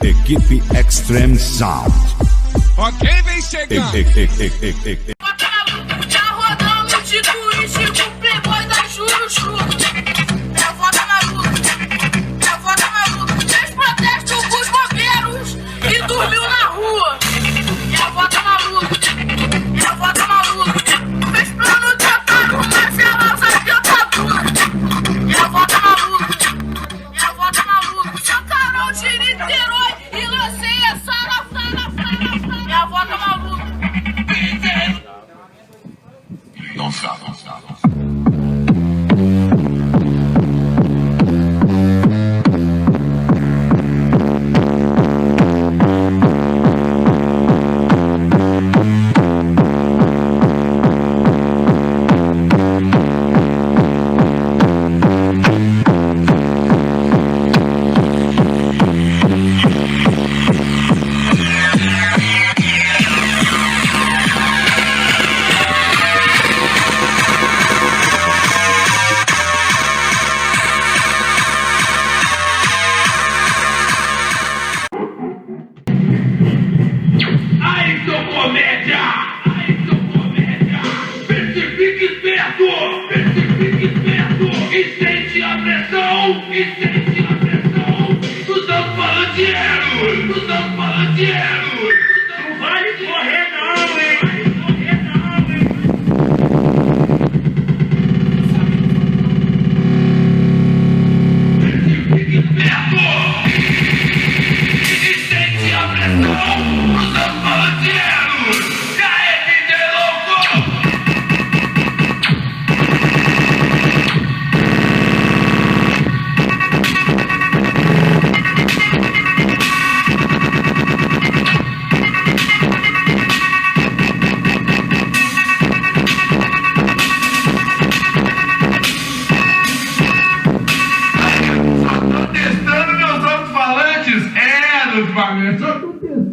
Equipe Extreme Sound. Ok, vem chegando. Já rodamos de turístico, playboy da churuchu. Minha avó tá maluca, minha avó tá maluca. Fez protesto com os bombeiros e dormiu na rua. Minha avó tá maluca, minha avó tá maluca. Fez plano de ataque, Marcelo usa dentadura. Minha avó tá maluca, minha avó tá maluca. Sou canal de Niterói e lancei essa na minha avó tá maluca. Não sabe. Não vai correr não, hein? Fique esperto! E sente a pressão dos seus falanteiros! Já é DJ louco! Testando meus alto-falantes? Nos bagulhos. Só tô testando.